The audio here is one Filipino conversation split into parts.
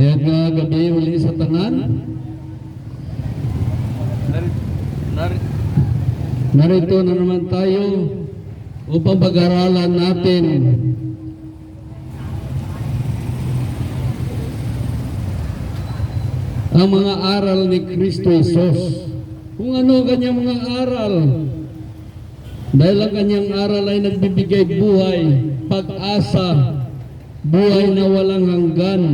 Mayag nga gabi uli sa tanan. Narito na naman tayo upang pag-aralan natin ang mga aral ni Kristo Jesus. Kung ano kanyang mga aral. Dahil ang kanyang aral ay nagbibigay buhay, pag-asa, buhay na walang hanggan.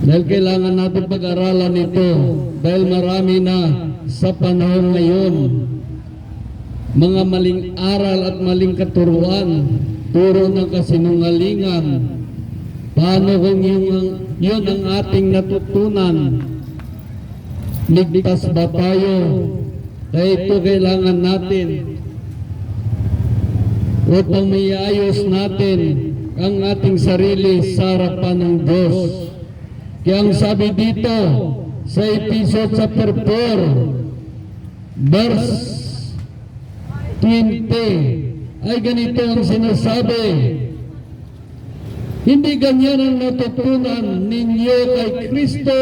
Dahil kailangan natin pag-aralan ito dahil marami na sa panahon ngayon mga maling aral at maling katuruan, turo ng kasinungalingan. Paano kung yun ang ating natutunan? Ligtas ba tayo? Kaya ito kailangan natin upang maiayos natin ang ating sarili sa harapan ng Diyos. Kaya ang sabi dito sa Ephesians chapter 4 verse 20 ay ganito ang sinasabi: hindi ganyan ang natutunan ninyo kay Kristo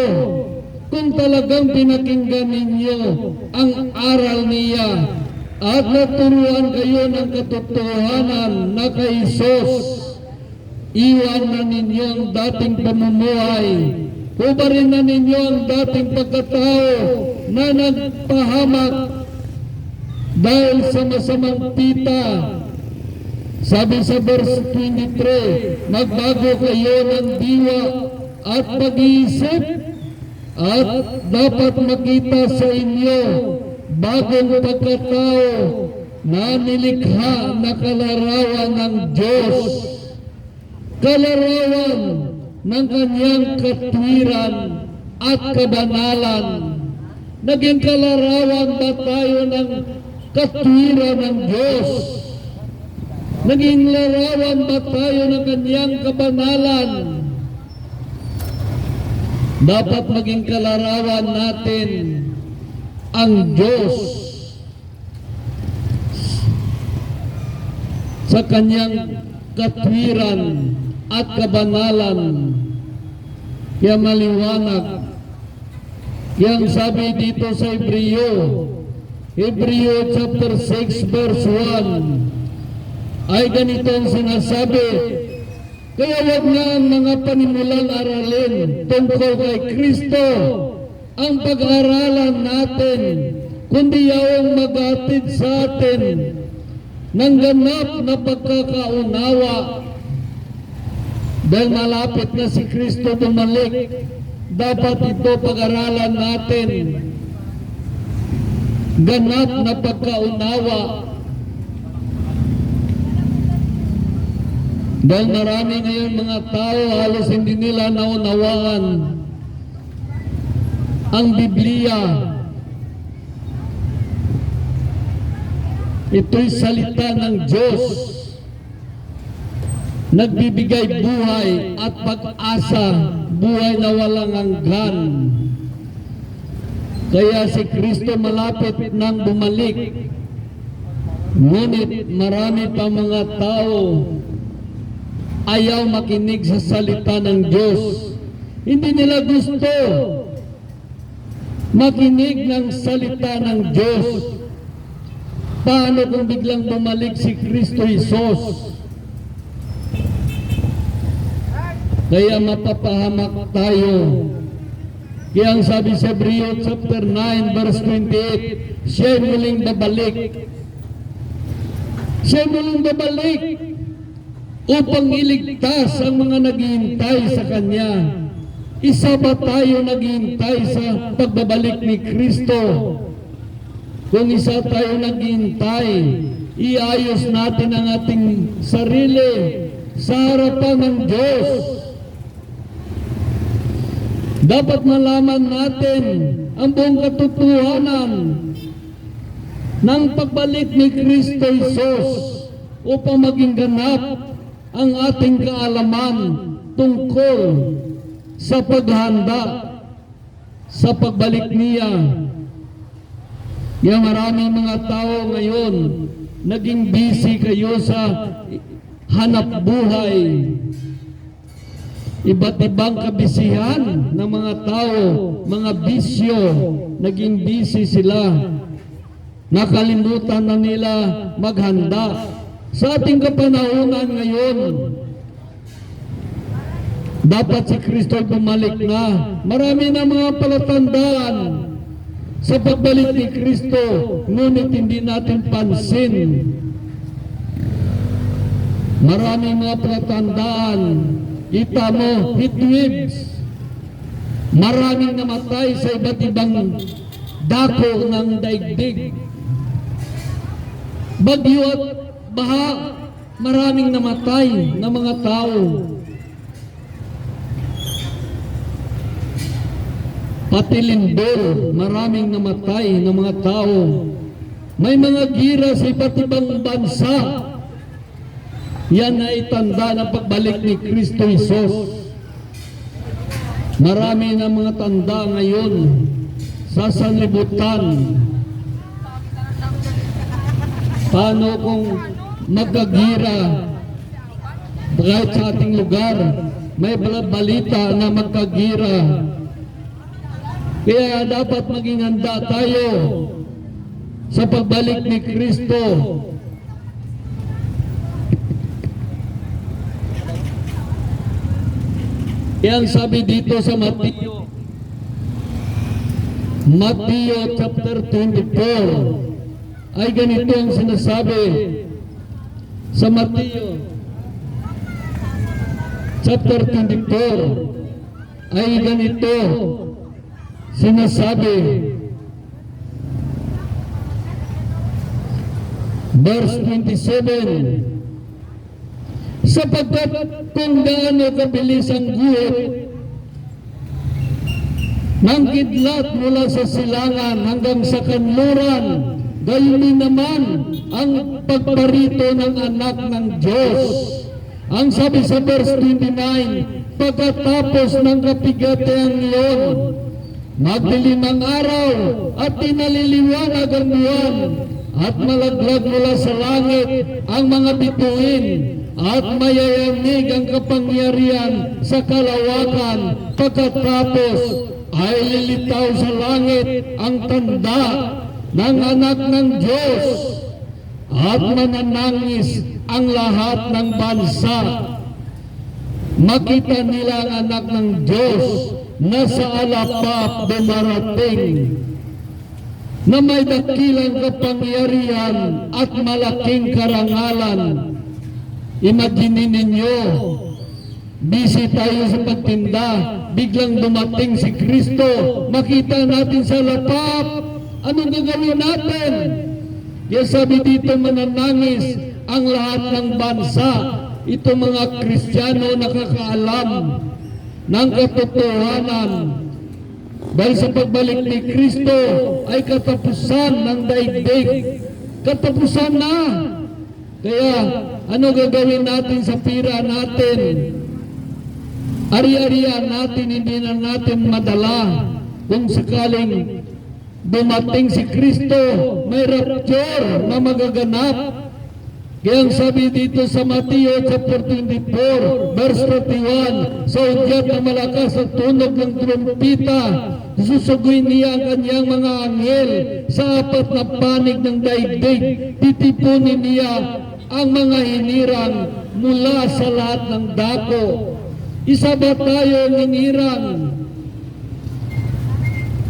kung talagang pinakinggan ninyo ang aral niya at naturuan kayo ng katotohanan na kay Jesus. Iwan na ninyo ang dating pamumuhay. Hubarin na ninyo ang dating pagkatao na nagpahamak dahil sa masamang pita. Sabi sa verse 23, magbago kayo ng diwa at pag-iisip at dapat makita sa inyo bagong pagkatao na nilikha na kalarawan ng Diyos, kalarawan ng kanyang katwiran at kabanalan. Naging kalarawan ba tayo ng katwiran ng Diyos? Naging larawan ba tayo ng kanyang kabanalan? Dapat maging kalarawan natin ang Diyos sa kanyang katwiran at kabanalan. Kaya maliwanag. Kaya ang sabi dito sa Hebreo chapter 6 verse 1 ay ganito ang sinasabi: kaya wag na ang mga panimulang aralin tungkol kay Kristo ang pag-aralan natin, kundi yawang mag-atid sa atin ng ganap na pagkakaunawa. Dahil malapit na si Kristo bumalik, dapat ito pag-aralan natin. Ganap na pagkaunawa. Dahil marami ngayon mga tao halos hindi nila naunawaan ang Biblia. Ito'y salita ng Diyos, nagbibigay buhay at pag-asa, buhay na walang hanggan. Kaya si Kristo malapit nang bumalik. Ngunit marami pa mga tao ayaw makinig sa salita ng Diyos. Hindi nila gusto makinig ng salita ng Diyos. Paano kung biglang bumalik si Kristo Jesus? Kaya mapapahamak tayo. Kaya ang sabi sa Hebreo chapter 9 verse 28, siya'y muling babalik. Siya'y muling babalik upang iligtas ang mga naghihintay sa Kanya. Isa ba tayo naghihintay sa pagbabalik ni Kristo? Kung isa tayo naghihintay, iayos natin ang ating sarili sa harapan ng Diyos. Dapat malaman natin ang buong katotohanan ng pagbalik ni Kristo Jesus upang maging ganap ang ating kaalaman tungkol sa paghanda sa pagbalik niya. Kaya maraming mga tao ngayon naging busy kayo sa hanap buhay. iba't ibang kabisihan ng mga tao, mga bisyo, naging busy sila. Nakalimutan na nila maghanda. Sa ating kapanahunan ngayon, dapat si Kristo bumalik na. Marami na mga palatandaan sa pagbalik ni Kristo, ngunit hindi natin pansin. Maraming mga palatandaan. Kita mo, heatwaves. Maraming namatay sa iba't ibang dako ng daigdig. Bagyo at baha, maraming namatay na mga tao. Pati lindol, maraming namatay na mga tao. May mga gira sa iba't ibang bansa. Yan ay tanda ng pagbalik ni Kristo Jesus. Marami na mga tanda ngayon sa sanlibutan. Paano kung magkagira kahit sa ating lugar, may balita na magkagira. Kaya dapat maging handa tayo sa pagbalik ni Kristo. Yan sabi dito sa Mateo chapter 24 ay ganito ang sinasabi sa Mateo chapter 24 ay ganito sinasabi verse 27, sapagkat kung gaano kabilis ang guhit ng kidlat mula sa silangan hanggang sa kanluran, gayon din naman ang pagparito ng anak ng Diyos. Ang sabi sa verse 29, pagkatapos ng kapighatiang iyon, magdilim ang araw at tinaliliwanag ang buwan at malaglag mula sa langit ang mga bituin at mayayanig ang kapangyarihan sa kalawakan. Pagkatapos ay lilitaw sa langit ang tanda ng anak ng Diyos at mananangis ang lahat ng bansa. Makita nila ang anak ng Diyos na sa alapap dumarating, na may dakilang kapangyarihan at malaking karangalan. Imagine ninyo, busy tayo sa pagtinda, biglang dumating si Kristo, makita natin sa lapap, anong gagawin natin? Kaya sabi dito, mananangis ang lahat ng bansa. Ito mga Kristiyano nakakaalam ng katotohanan. Dahil sa pagbalik ni Kristo ay katapusan ng daigdig. Katapusan na. Kaya ano gagawin natin sa pira natin? Ari-arian natin, hindi na natin madala. Kung sakaling dumating si Kristo, may rapture na magaganap. Kaya ang sabi dito sa Mateo chapter 24 verse 31, sa udyat na malakas at tunog ng trumpita, susuguin niya ang kanyang mga anghel sa apat na panig ng daigdig. Titipunin niya ang mga hinirang mula sa lahat ng dako. Isa ba tayo ang hinirang?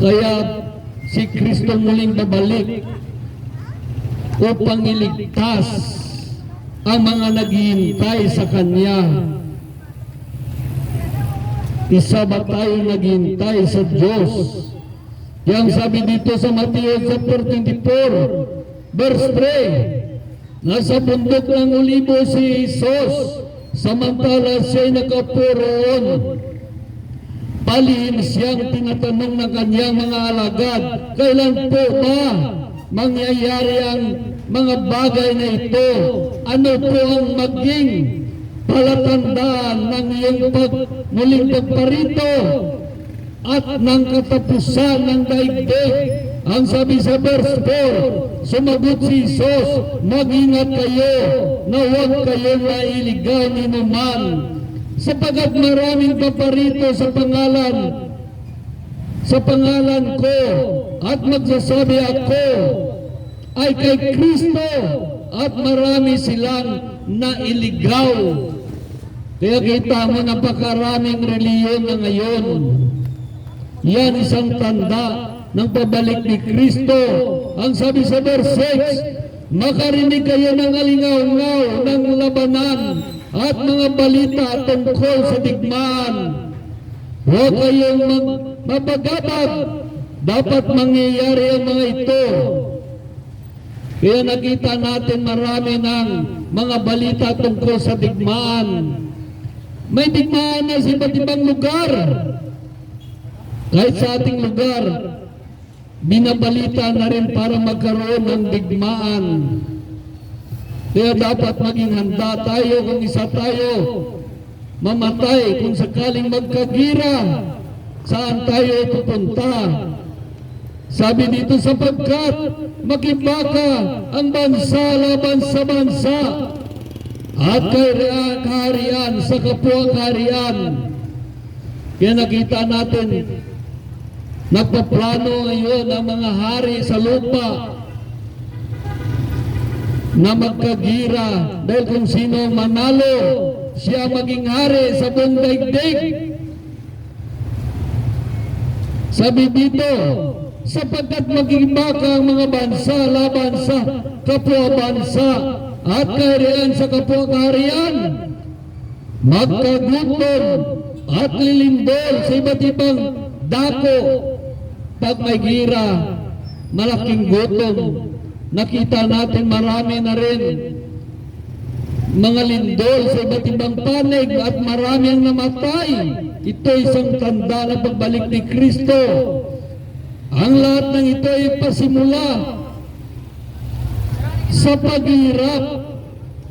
Kaya si Kristo muling babalik upang iligtas ang mga naghihintay sa Kanya. Isa ba tayo naghihintay sa Diyos? Yang sabi dito sa Mateo chapter 24 verse 3, nasa bundok ng Olibo si Jesus, samantala siya'y nakaporoon. Palihim siyang tinatanong ng kanyang mga alagad, kailan po ba mangyayari ang mga bagay na ito? Ano po ang maging palatandaan ng iyong muling pagparito at ng katapusan ng daigdig? Ang sabi sa verse 4, sumagot si Jesus, mag-ingat kayo na huwag kayong nailigaw ni naman, sapagat maraming paparito sa pangalan ko at magsasabi ako ay kay Kristo at marami silang nailigaw. Kaya kita mo napakaraming reliyon na ngayon. Yan isang tanda ng pabalik ni Kristo. Ang sabi sa verse 6, makarinig kayo ng alingaw-ngaw ng labanan at mga balita tungkol sa digmaan. Huwag kayong mapagabag. Dapat mangyayari ang mga ito. Kaya nakita natin marami ng mga balita tungkol sa digmaan. May digmaan na sa iba't ibang lugar. Kahit sa ating lugar, binabalita na rin para magkaroon ng digmaan. Kaya dapat maging handa tayo kung isa tayo mamatay kung sakaling magkagira. Saan tayo pupunta? Sabi dito, sapagkat makibaka ang bansa laban sa bansa at kaharian sa kapwa kaharian. Kaya nakita natin, nagpaplano ngayon ang mga hari sa lupa na magkagira dahil kung sino manalo, siya maging hari sa buong daigdig. Sabi dito, sapagkat magibaka ang mga bansa laban sa kapwa bansa at kaharian sa kapwa kaharian, magkagutom at lilindol sa iba't ibang dako. Pag may gira, malaking gutom. Nakita natin marami na rin mga lindol sa iba't ibang panig at marami ang namatay. Ito isang tanda ng pagbalik ni Kristo. Ang lahat ng ito ay pasimula sa paghirap.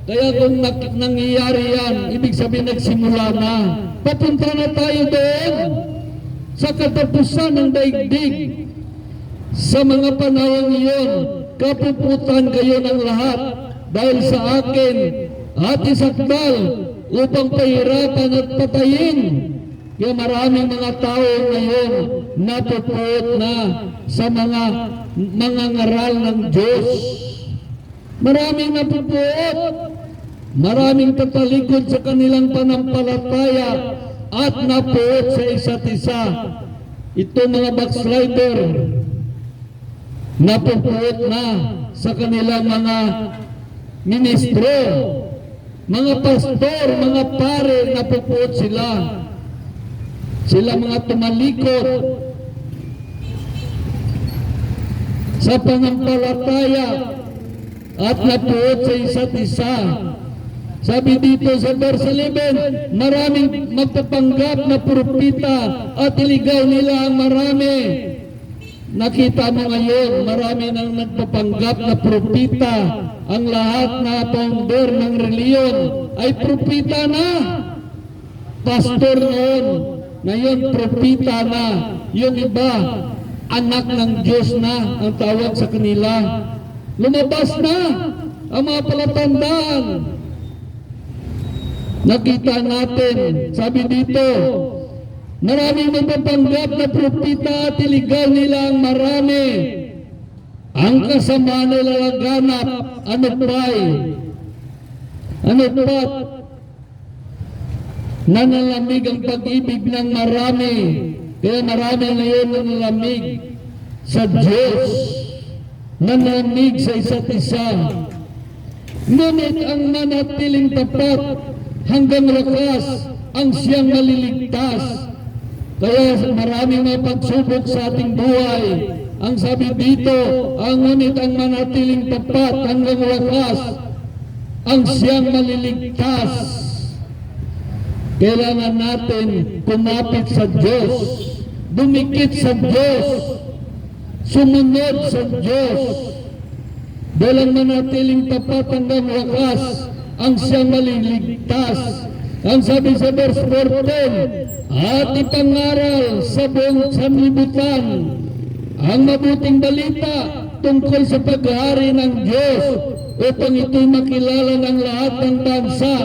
Kaya kung nangyayari yan, ibig sabihin nagsimula na. Papunta na tayo doon sa katapusan ng daigdig. Sa mga panahon iyon, kapuputan kayo ng lahat dahil sa akin at isakdal upang pahirapan at patayin. Kaya maraming mga tao ngayon napupuot na sa mga ngaral ng Diyos. Maraming napupuot, maraming tatalikod sa kanilang panampalataya at napuot sa isa't isa. Ito mga backslider, napupuot na sa kanilang mga ministro, mga pastor, mga pare, napupuot sila. Sila mga tumalikod sa panampalataya at napuot sa isa't isa. Sabi dito sa verse 11, maraming magpapanggap na propeta at iligaw nila ang marami. Nakita mo ngayon, marami nang nagpapanggap na propeta. Ang lahat na founder ng reliyon ay propeta na. Pastor noon, ngayon propeta na. Yung iba, anak ng Diyos na ang tawag sa kanila. Lumabas na ang mga palatandaan. Nakita natin, sabi dito, maraming magpapanggap na propeta at iligaw nila ang marami. Ang kasama nila laganap, ano pa'y? Ano pa't? Nanalamig ang pag-ibig ng marami. Kaya marami ngayon nanalamig sa Diyos. Nanalamig sa isa't isa. Ngunit ang manatiling tapat hanggang wakas ang siyang maliligtas. Kaya maraming mga pagsubok sa ating buhay. Ang sabi dito, ang ngunit ang manatiling tapat hanggang wakas ang siyang maliligtas. Kailangan natin kumapit sa Diyos, dumikit sa Diyos, sumunod sa Diyos. Dahil ang manatiling tapat hanggang wakas ang siyang maliligtas. Ang sabi sa verse 14, at ipangaral sa buong sanlibutan ang mabuting balita tungkol sa paghahari ng Diyos upang ito'y makilala ng lahat ng bansa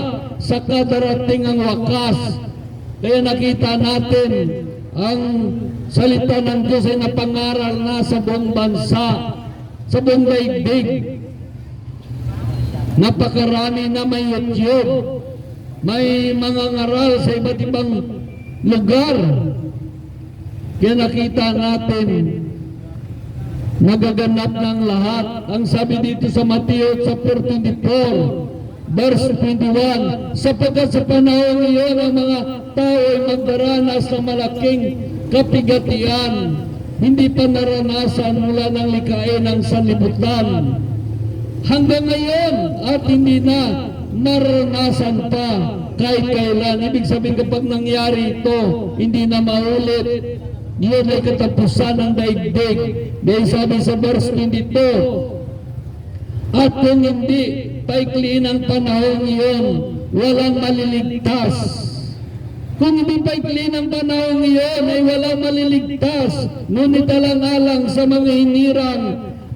sa kadarating ang wakas. Kaya nakita natin ang salita ng Diyos ay napangaral na sa buong bansa, sa buong daigdig. Napakarami na may YouTube, may mga ngaral sa iba't ibang lugar. Kaya nakita natin nagaganap ng lahat. Ang sabi dito sa Mateo chapter 24 verse 21, sapagkat sa panahon iyon ang mga tao ay magdaranas ng malaking kapigatian, hindi pa naranasan mula ng likhain ng sanlibutan hanggang ngayon, at hindi na naranasan pa kahit kailan. Ibig sabihin, kapag nangyari ito, hindi na maulit. Yun ay katapusan ng daigdig. Dahil sabi sa verse 22, at kung hindi paikliin ang panahon iyon, walang maliligtas. Kung hindi paikliin ang panahon iyon, ay walang maliligtas. Ngunit alang-alang sa mga hinirang,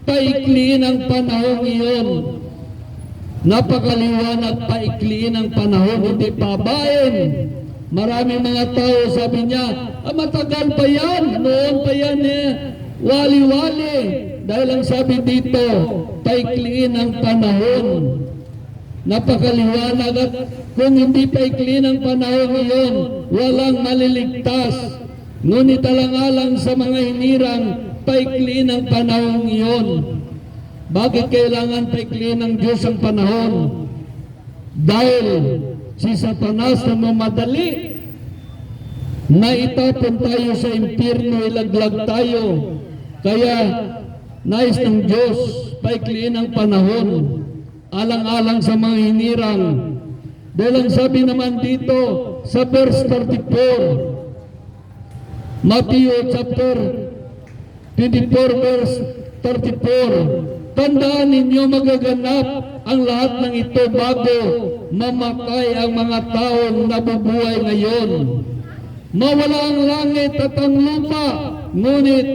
paikliin ang panahon iyon. Napakaliwanag, paikliin ang panahon, hindi pabain. Marami mga tao, sabi niya, matagal pa yan, noon pa yan wali-wali. Dahil ang sabi dito, paikliin ang panahon. Napakaliwanag, at kung hindi paikliin ang panahon iyon, walang maliligtas. Ngunit alang-alang sa mga hinirang, paikliin ang panahon iyon. Bakit kailangan paikliin ng Diyos ang panahon? Dahil si Satanas na mamadali na itapon tayo sa impyerno, ilaglag tayo. Kaya nais ng Diyos paikliin ang panahon, alang-alang sa mga hinirang. Dahil ang sabi naman dito sa verse 34, Matthew chapter 24 verse 34, tandaan ninyo, magaganap ang lahat ng ito bago mamatay ang mga taong nabubuhay ngayon. Mawala ang langit at ang lupa, ngunit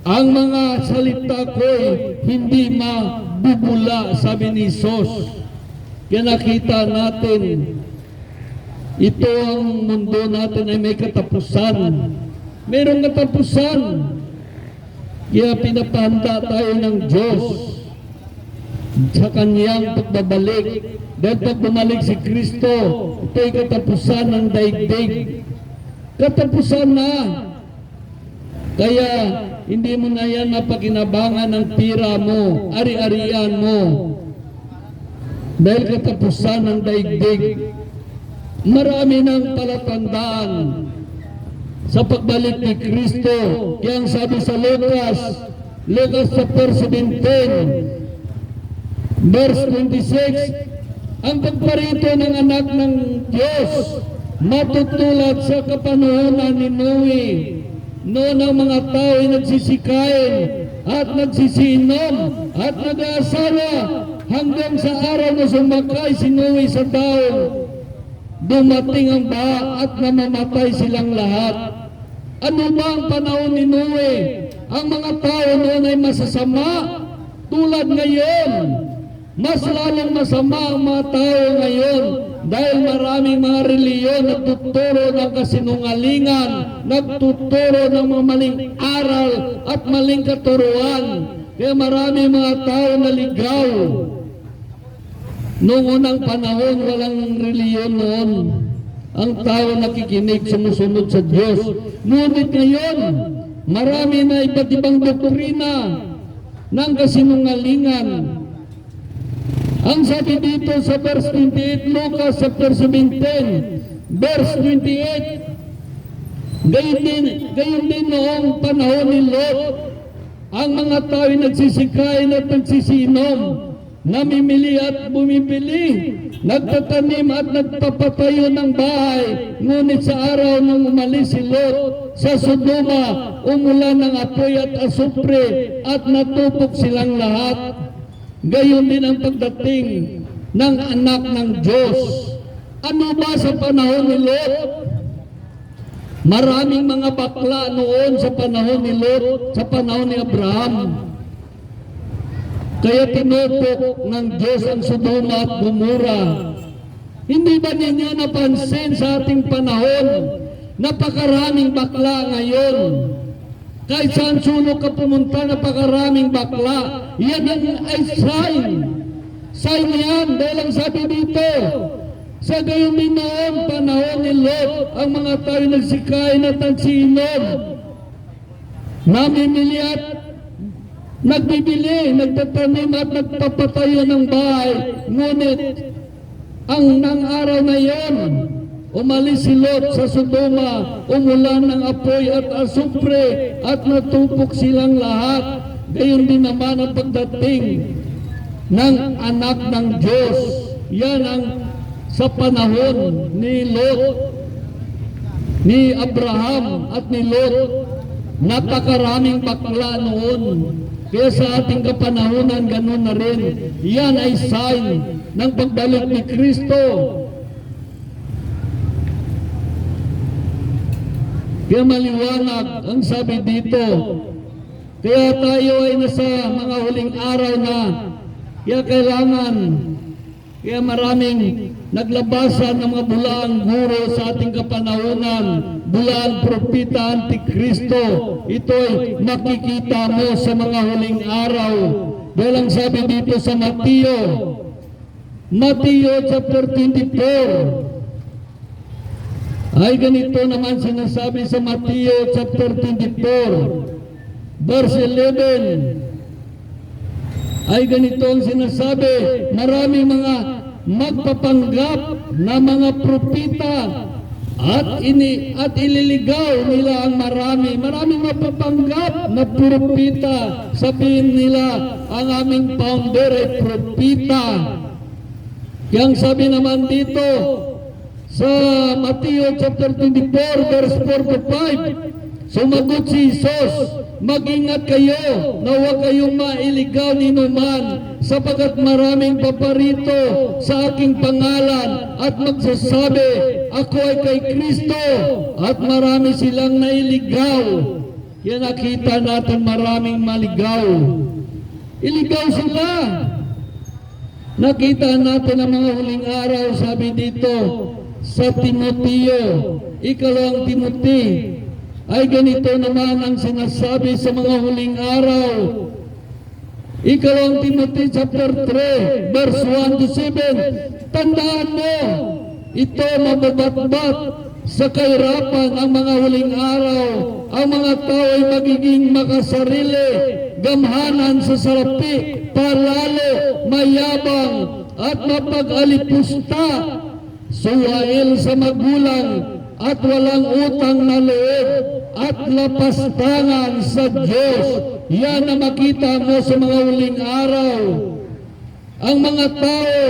ang mga salita ko'y hindi mabubula, sabi ni Jesus. Kaya nakita natin, ito ang mundo natin ay may katapusan. Mayroong katapusan. Kaya pinapahanda tayo ng Diyos sa kanyang pagbabalik. Dahil pag bumalik si Kristo, ito ay katapusan ng daigdig. Katapusan na. Kaya hindi mo na yan mapakinabangan ng pira mo, ari-arian mo. Dahil katapusan ng daigdig. Marami ng palatandaan sa pagbalik ni Kristo. Kaya ang sabi sa Lucas chapter 17 verse 26, ang pagparito ng anak ng Diyos matutulad sa kapanahunan ni Noe. Noon ang mga tao ay nagsisikain at nagsisinom at nag-aasawa hanggang sa araw na sumakay si Noe sa daon. Dumating ang baha at namamatay silang lahat. Ano ba ang panahon ni Noe? Ang mga tao noon ay masasama tulad ngayon. Mas lalong masama ang mga tao ngayon dahil maraming mga reliyon nagtuturo ng kasinungalingan, nagtuturo ng mga maling aral at maling katuruan. Kaya maraming mga tao naligaw. Noong unang panahon, walang reliyon noon. Ang tao nakikinig, sumusunod sa Diyos. Ngunit ngayon, marami na iba't ibang doktrina ng kasinungalingan. Ang sabi dito sa verse 28, Lucas chapter 17, verse 28, gayon din noong panahon ni Lot, ang mga tao ay nagsisikain at nagsisinom, namimili at bumibili, nagtatanim at nagpapatayo ng bahay. Ngunit sa araw nang umalis si Lot sa Sodoma, umulan ng apoy at asupre at natupok silang lahat. Gayon din ang pagdating ng anak ng Diyos. Ano ba sa panahon ni Lot? Maraming mga bakla noon sa panahon ni Lot, sa panahon ni Abraham. Kaya tinupok ng Diyos ang Sodoma at Gomora. Hindi ba ninyo napansin sa ating panahon, napakaraming bakla ngayon? Kahit saan sulok ka pumunta, napakaraming bakla. Yan ay sign. Sign yan, dahil ang sabi dito, sa gayon din noon, panahon ni Lot, ang mga tayo nagsikain at nagsiinom, namimili at nagbibili, nagtatanim at nagpapatayo ng bahay. Ngunit, ang araw na yon, umalis si Lot sa Sodoma, umulan ng apoy at asupre at natupok silang lahat. Gayon din naman ang pagdating ng anak ng Diyos. Yan ang sa panahon ni Lot, ni Abraham at ni Lot. Napakaraming bakla noon. Kaya sa ating kapanahonan, ganun na rin. Yan ay sign ng pagbalik ni Kristo. Kaya maliwanag ang sabi dito. Kaya tayo ay nasa mga huling araw na. Kaya kailangan, kaya maraming naglabasan ng mga bulaang guro sa ating kapanahonan, bulaang propita, antikristo. Ito'y makikita mo sa mga huling araw. Dahil ang sabi dito sa Mateo chapter 24, ay ganito naman sinasabi sa Mateo chapter 24, verse 11, ay ganito ang sinasabi, maraming mga magpapanggap na mga propita at ililigaw nila ang maraming mapapanggap na propita. Sabihin nila, ang aming founder ay propita. Kaya ang sabi naman dito sa Mateo chapter 24 verse 4 to 5, sumagot si Jesus, mag-ingat kayo na huwag kayong mailigaw ni numan, sapagkat maraming paparito sa aking pangalan at magsasabi, ako ay kay Kristo, at marami silang nailigaw. Kaya nakita natin maraming maligaw. Iligaw sila. Nakita natin ang mga huling araw, sabi dito sa Timoteo, ikalawang Timothy, ay ganito naman ang sinasabi sa mga huling araw. Ikalawang Timothy chapter 3 verse 1 to 7, tandaan mo, ito mababatbat sa kahirapan ang mga huling araw. Ang mga tao ay magiging makasarili, gamhanan sa salapi, palalo, mayabang, at mapag-alipusta, suwail sa magulang, at walang utang na loob, at lapastangan sa Diyos. Yan ang makita mo sa mga huling araw. Ang mga tao,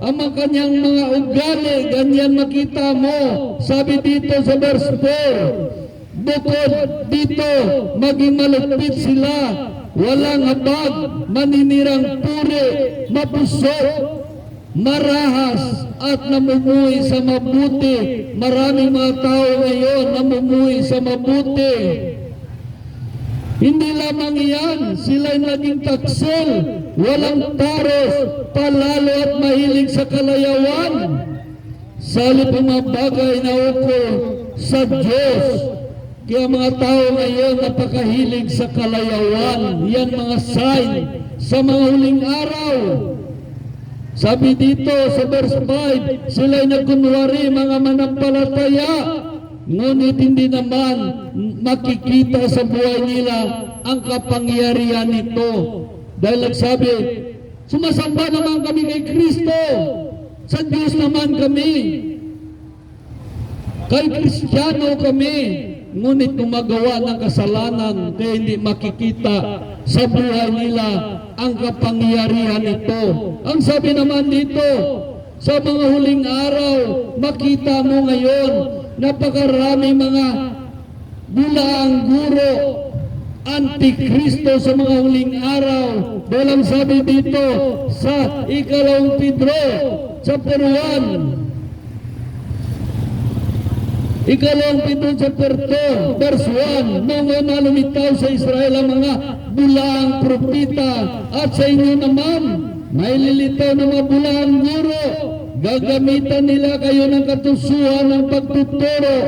ang mga kanyang mga ugali, ganyan makita mo. Sabi dito sa verse 4, bukod dito, maging malupit sila, walang habag, maninirang puri, mapusok, marahas, at namumuhay sa mabuti. Maraming mga tao ngayon namumuhay sa mabuti. Hindi lamang iyan, sila'y naging taksil, walang paros, palalo at mahilig sa kalayawan. Salip ang mga bagay na ukol sa Diyos. Kaya mga tao ngayon napakahilig sa kalayawan. Yan mga sign sa mga huling araw. Sabi dito sa verse 5, sila'y nagkunwari mga manampalataya, ngunit hindi naman makikita sa buhay nila ang kapangyarihan nito. Dahil nagsabi, sumasamba naman kami kay Kristo, sa Diyos naman kami, kay Kristiyano kami, ngunit gumagawa ng kasalanan, kaya hindi makikita sa buhay nila ang kapangyarihan nito. Ang sabi naman dito, sa mga huling araw, makita mo ngayon, napakarami mga bulaang guro, antikristo sa mga huling araw. Dahil ang sabi dito sa ikalawang Pedro, chapter 1, ikalawang Pedro chapter 2, verse 1, nung una lumitaw sa Israel ang mga bulaang propeta, at sa inyo naman, may lilitaw na mga bulaang guro. Gagamitan nila kayo ng katusuhan ng pagtuturo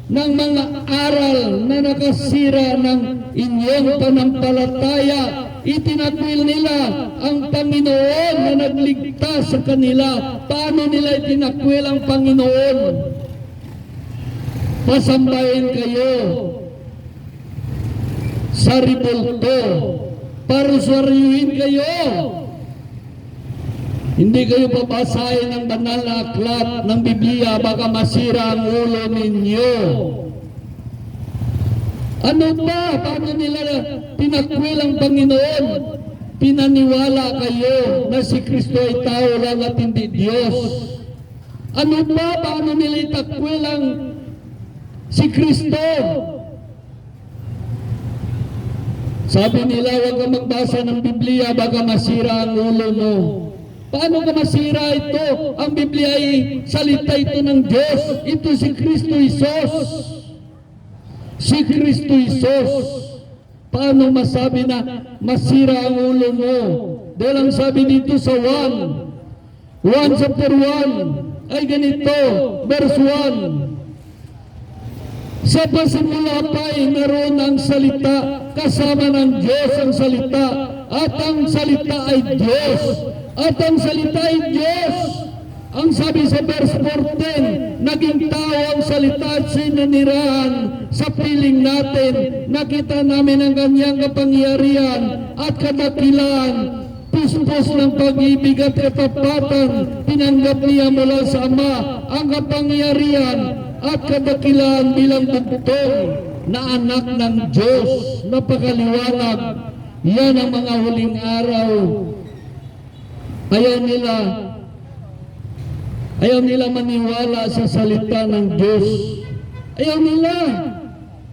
ng mga aral na nakasira ng inyong panampalataya. Itinakwil nila ang Panginoon na nagligtas sa kanila. Paano nila itinakwil ang Panginoon? Pasambahin kayo sa ribulto, parusaryuhin kayo. Hindi kayo babasahin ng banal na aklat ng Biblia, baka masira ang ulo ninyo. Ano ba? Paano nila tinakwil ang Panginoon? Pinaniwala kayo na si Kristo ay tao lang at hindi Diyos. Ano ba? Paano nila itakwil ang si Kristo? Sabi nila, huwag ka magbasa ng Biblia, baka masira ang ulo mo. Paano ka masira ito? Ang Biblia ay salita ito ng Diyos. Ito si Kristo Isos. Si Kristo Isos. Paano masabi na masira ang ulo mo? Dahil ang sabi dito sa 1 chapter 1 ay ganito, verse 1. Sa pasimula pa ay naroon ang salita, kasama ng Diyos ang salita, at ang salita ay Diyos. At ang salita ay Diyos. Ang sabi sa verse 14, naging tao ang salita at sinanirahan sa piling natin. Nakita namin ang kanyang kapangyarihan at kadakilan. Puspos ng pag-ibig at katapatan. Tinanggap niya mula sa Ama ang kapangyarihan at kadakilan bilang bugtong na anak ng Diyos. Napakaliwanag. Yan ang mga huling araw. Ayaw nila maniwala sa salita ng Diyos. Ayaw nila.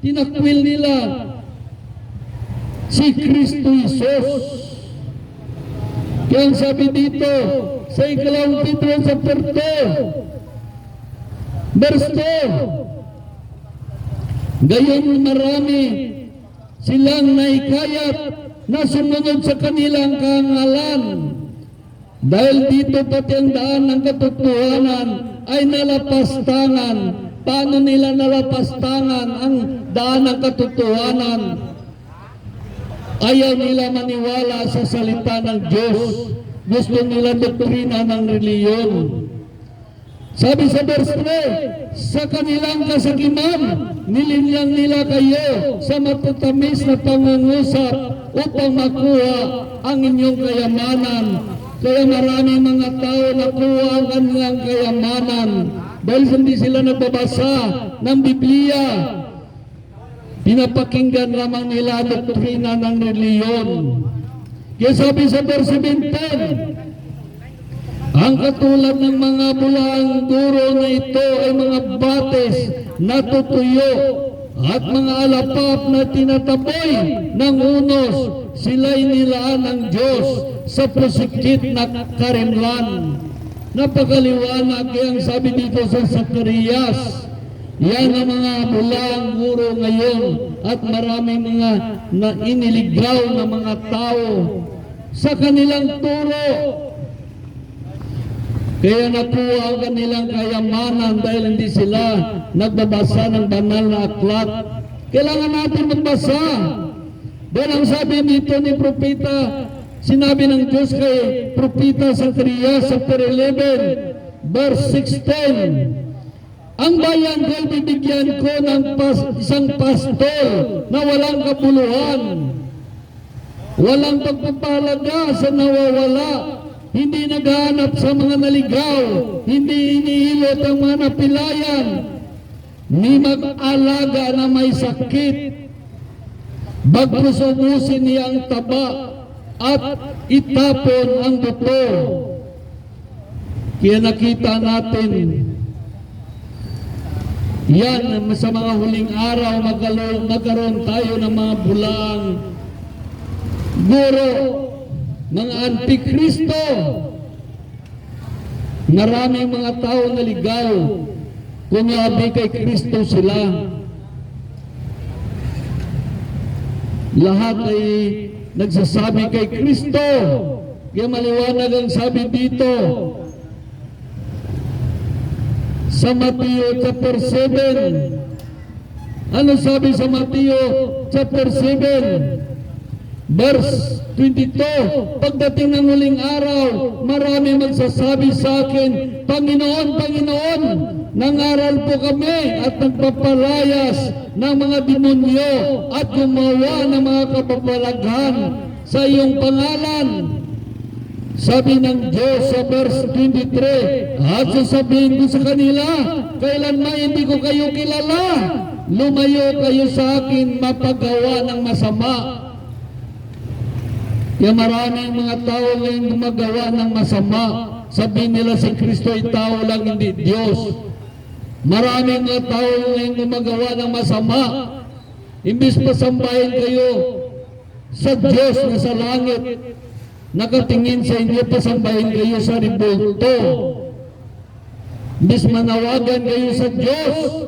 Tinakwil nila si Kristo Isos. Kaya ang sabi dito sa 2 Pedro chapter 2, verse 2, gayon marami silang naikayat na sumunod sa kanilang kahangalan. Dahil dito pati ang daan ng katotohanan ay nalapastangan. Paano nila nalapastangan ang daan ng katotohanan? Ayaw nila maniwala sa salita ng Diyos. Gusto nila doktrina ng reliyon. Sabi sa verse 3, sa kanilang kasakiman, nilinyang nila kayo sa matatamis na pangungusap upang makuha ang inyong kayamanan. Kaya maraming mga tao nakuha ang kanilang kayamanan dahil hindi sila nagbabasa ng Biblia. Pinapakinggan lamang nila ang doktrina ng reliyon. Kaya sabi sa verse 17, ang katulad ng mga bulaang guro na ito ay mga batis na tutuyo at mga alapap na tinataboy ng unos. Sila'y nilaan ng Diyos sa pusikit na karimlan. Napakaliwanag kaya ang sabi dito sa Zacarias, yan ang mga bulaang guro ngayon at maraming mga iniligaw na mga tao sa kanilang turo. Kaya nakuha ang kanilang kayamanan dahil hindi sila nagbabasa ng banal na aklat. Kailangan natin magbasa. Dahil ang sabi dito ni Propeta, sinabi ng Diyos kay Propeta Zacarias chapter 11, verse 16, ang bayan ko ay bibigyan ko ng isang pastor na walang kabuluhan, walang pagpapalaga sa nawawala, hindi naghahanap sa mga naligaw, hindi inihilot ang mga napilayan, ni mag-alaga na may sakit, bagkus ubusin niya ang taba at itapon ang buto. Kaya nakita natin yan sa mga huling araw magkaroon tayo ng mga bulang guro, mga antikristo. Maraming mga tao naligaw kung yabi kay Kristo sila. Lahat ay nagsasabi kay Kristo. Kaya maliwanag ang sabi dito sa Mateo chapter 7. Ano sabi sa Mateo chapter 7? Verse 22, pagdating ng huling araw, marami magsasabi sa akin, Panginoon, Panginoon, nangaral po kami at nagpapalayas ng mga demonyo at gumawa ng mga kapabalaghan sa iyong pangalan. Sabi ng Diyos sa verse 23, at sasabihin ko sa kanila, kailanman hindi ko kayo kilala. Lumayo kayo sa akin, mapagawa ng masama. Kaya maraming mga tao ngayon gumagawa ng masama. Sabihin nila si Kristo ay tao lang, hindi Diyos. Maraming mga tao ngayon gumagawa ng masama. Imbis pasambahin kayo sa Diyos na sa langit, nakatingin sa inyo, pasambahin kayo sa ribulto. Imbis manawagan kayo sa Diyos,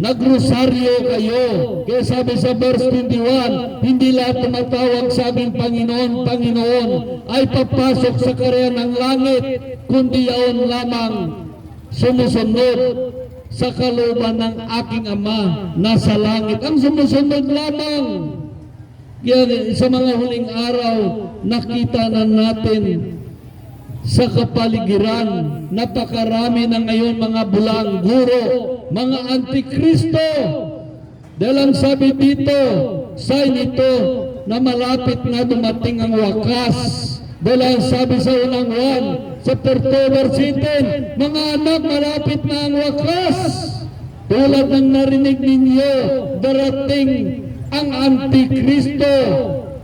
nagrosaryo kayo. Kaya sabi sa verse 21, hindi lahat tumatawag sa aking Panginoon, Panginoon ay papasok sa karya ng langit, kundi yaon lamang sumusunod sa kalooban ng aking Ama na sa langit. Ang sumusunod lamang. Kaya sa mga huling araw, nakita na natin sa kapaligiran, napakarami na ngayon mga bulang guro, mga antikristo. Dahil ang sabi dito, sign ito na malapit na dumating ang wakas. Dahil ang sabi sa unang 1, chapter 2, verse 18, mga anak, malapit na ang wakas. Tulad ng narinig ninyo, darating ang antikristo.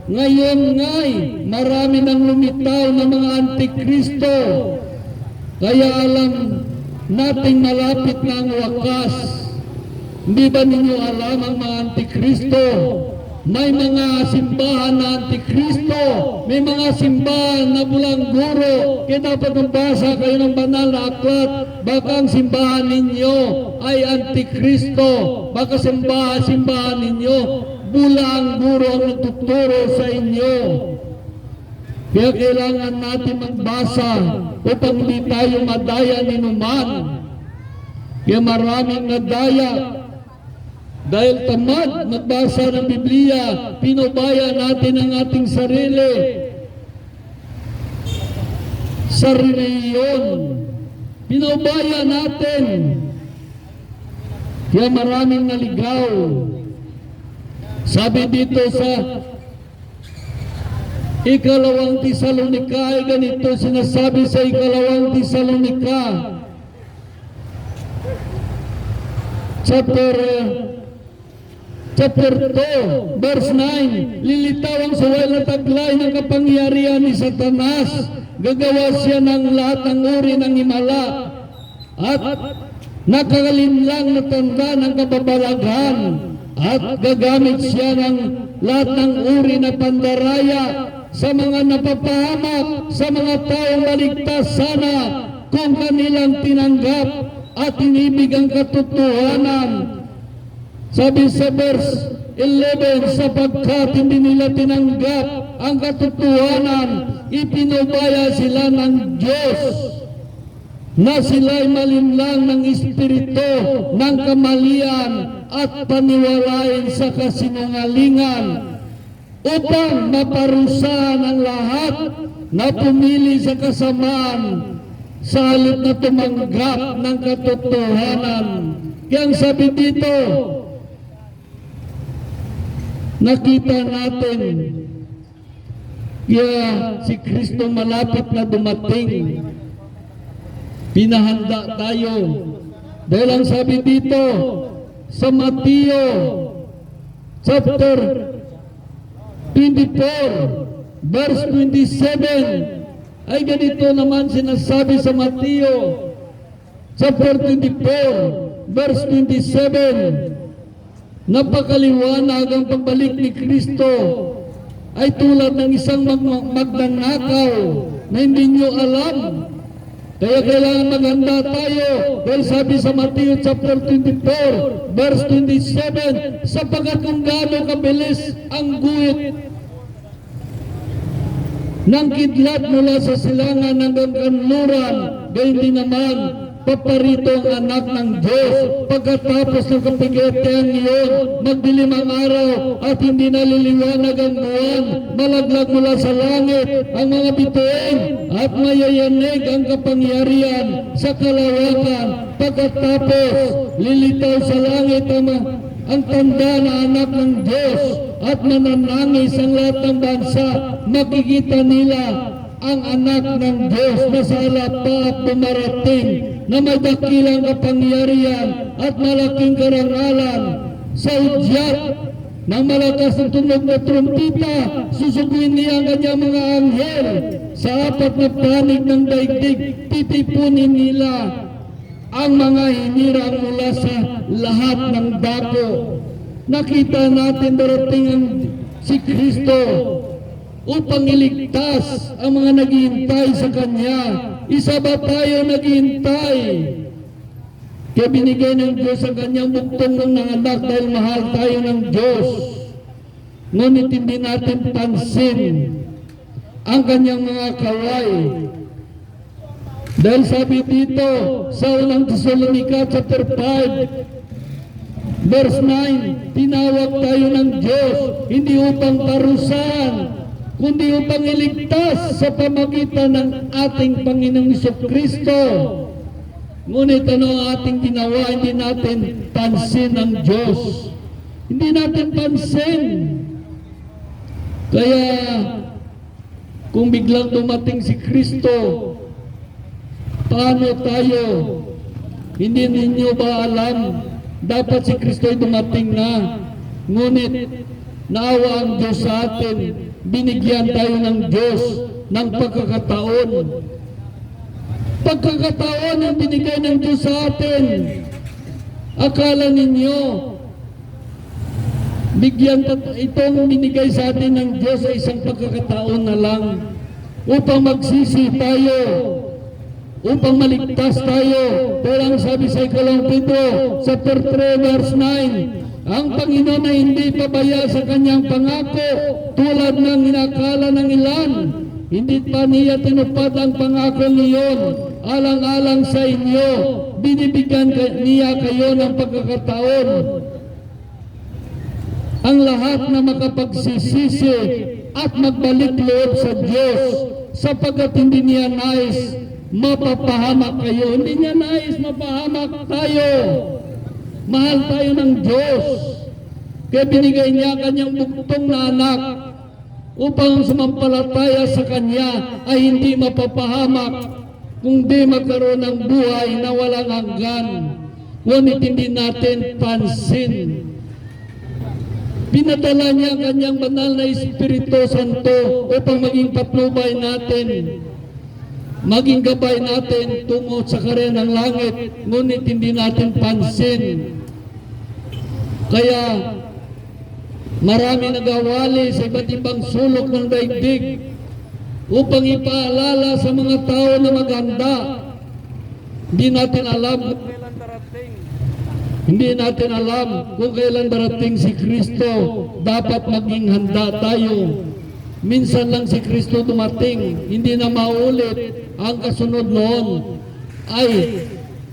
Ngayon nga'y marami nang lumitaw na mga antikristo. Kaya alam nating malapit na ang wakas. Hindi ba ninyo alam ang mga antikristo? May mga simbahan na antikristo. May mga simbahan na bulang guro. Kaya dapat magbasa kayo ng banal na aklat. Baka ang simbahan ninyo ay antikristo. Baka simbahan ninyo bulang guro ang nagtuturo sa inyo. Kaya kailangan natin magbasa upang hindi tayo madaya ni numan. Kaya maraming nadaya dahil tamad magbasa ng Biblia, pinubaya natin ang ating sarili sa reliyon. Pinubaya natin. Kaya maraming naligaw. Sabi dito sa ikalawang Tesalonika ay ganito sinasabi sa ikalawang Tesalonika chapter 2 verse 9, lilitaw ang suway na taglay ng kapangyarihan ni Satanas, gagawa siya ng lahat ng uri ng himala at nakakalinlang na tanda ng kababalaghan, at gagamit siya ng lahat ng uri na pandaraya sa mga napapahamak, sa mga taong maligtas sana kung kanilang tinanggap at inibig ang katotohanan. Sabi sa verse 11, sapagkat hindi nila tinanggap ang katotohanan, ipinubaya sila ng Diyos na sila'y malinlang ng espiritu ng kamalian at paniwalain sa kasinungalingan, upang maparusahan ang lahat na pumili sa kasamaan sa halip na tumanggap ng katotohanan. Kaya ang sabi dito, nakita natin, kaya si Kristo malapit na dumating. Pinahanda tayo. Dahil ang sabi dito sa Mateo chapter 24 verse 27 ay ganito naman sinasabi sa Mateo chapter 24 verse 27. Napakaliwanag ang pagbalik ni Kristo ay tulad ng isang magnanakaw na hindi nyo alam Kaya kailangan maghanda tayo dahil sabi sa Matthew chapter 24 verse 27, sapagkat kung gaano kabilis ang guhit ng kidlat mula sa silangan hanggang kanluran, gayon din naman paparito ang anak ng Diyos pagkatapos ng kapigatian iyon. Magdilim ang araw at hindi naliliwanag ang buwan, malaglag mula sa langit ang mga bituin at mayayanig ang kapangyarihan sa kalawakan. Pagkatapos lilitaw sa langit ang tanda na anak ng Diyos at mananangis ang lahat ng bansa. Makikita nila ang anak ng Diyos na sa alapa at dumarating na may dakilang kapangyarihan at malaking karangalan. Sa udyat ng malakas na tunog na trumpita, susuguin niya ang kanyang mga anghel. Sa apat na panig ng daigdig, titipunin nila ang mga hinirang mula sa lahat ng dako. Nakita natin darating ang si Kristo upang iligtas ang mga naghihintay sa Kanya. Isa ba tayo naghihintay? Kaya binigay ng Diyos ang Kanyang buktong ng anak dahil mahal tayo ng Diyos. Ngunit hindi natin pansin ang Kanyang mga kaway. Dahil sabi dito sa unang Tesalonica chapter 5 verse 9, tinawag tayo ng Diyos hindi upang parusahan, kundi upang iligtas sa pamagitan ng ating Panginoong Jesucristo. Ngunit ano ang ating ginawa? Hindi natin pansin ang Diyos. Hindi natin pansin. Kaya kung biglang dumating si Kristo, paano tayo? Hindi ninyo ba alam? Dapat si Kristo ay dumating na. Ngunit naawa ang Diyos sa atin. Binigyan tayo ng Diyos ng pagkakataon. Pagkakataon ang binigay ng Diyos sa atin. Akala ninyo, itong binigay sa atin ng Diyos ay isang pagkakataon na lang upang magsisi tayo, upang maligtas tayo. Pero ang sabi sa Ikalawang Pedro, chapter 3, verse 9, ang Panginoon ay hindi pabaya sa kanyang pangako tulad ng inakala ng ilan. Hindi pa niya tinupad ang pangako niyon. Alang-alang sa inyo, binibigyan niya kayo ng pagkakataon. Ang lahat na makapagsisisi at magbalik loob sa Diyos, sapagkat hindi niya nais mapapahamak kayo. Hindi niya nais mapahamak tayo. Mahal tayo ng Diyos. Kaya binigay niya kanyang buktong na anak upang sumampalataya sa Kanya ay hindi mapapahamak, kundi magkaroon ng buhay na walang hanggan. Ngunit hindi natin pansin. Pinadala niya ang kanyang banal na Espiritu Santo upang maging patnubay natin, maging gabay natin tungo sa karya ng langit, ngunit hindi natin pansin. Kaya marami nagawali sa iba't ibang sulok ng daigdig upang ipaalala sa mga tao na maganda. Hindi natin alam kung kailan darating. Hindi natin alam kung kailan darating si Kristo. Dapat maging handa tayo. Minsan lang si Kristo dumating, hindi na maulit. Ang kasunod noon ay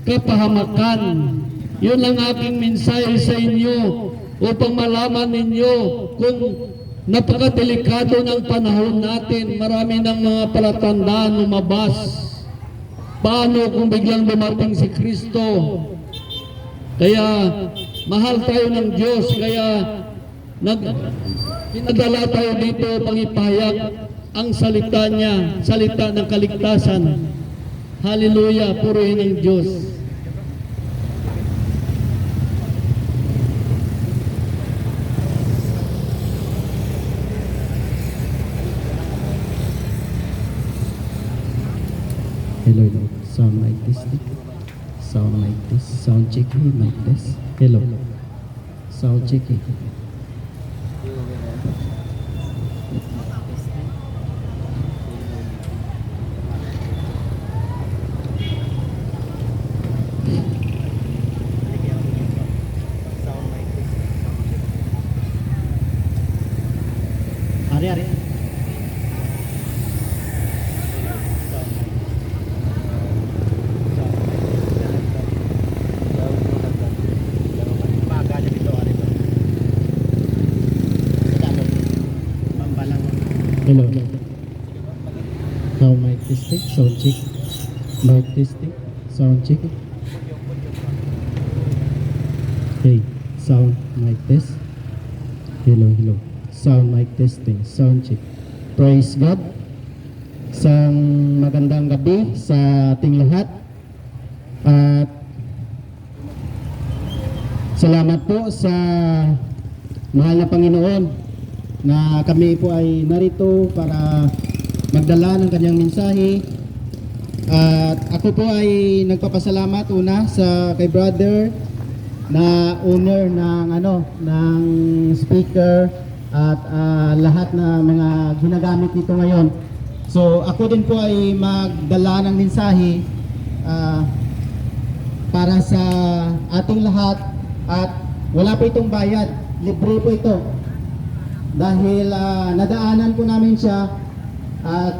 kapahamakan. Yun lang aking mensahe sa inyo upang malaman ninyo kung napakadelikado ng panahon natin. Marami ng mga palatandaan lumabas. Paano kung biglang dumating si Kristo? Kaya mahal tayo ng Diyos. Kaya pinadala tayo dito upang ipahayag ang salita niya, salita ng kaligtasan. Hallelujah, purihin ng Diyos. Hello, sound like this, sound like this, sound checking like this. Hello, sound checking. Now mic testing, sound check. Mic testing, sound check. Okay, sound mic test. Hello, hello. Sound mic testing, sound check. Praise God. Isang magandang gabi sa ating lahat. At salamat po sa mahal na Panginoon na kami po ay narito para magdala ng kanyang mensahe. At ako po ay nagpapasalamat una sa kay brother na owner ng speaker at lahat na mga ginagamit nito ngayon. So ako din po ay magdala ng mensahe para sa ating lahat at wala po itong bayad, libre po ito dahil nadaanan po namin siya at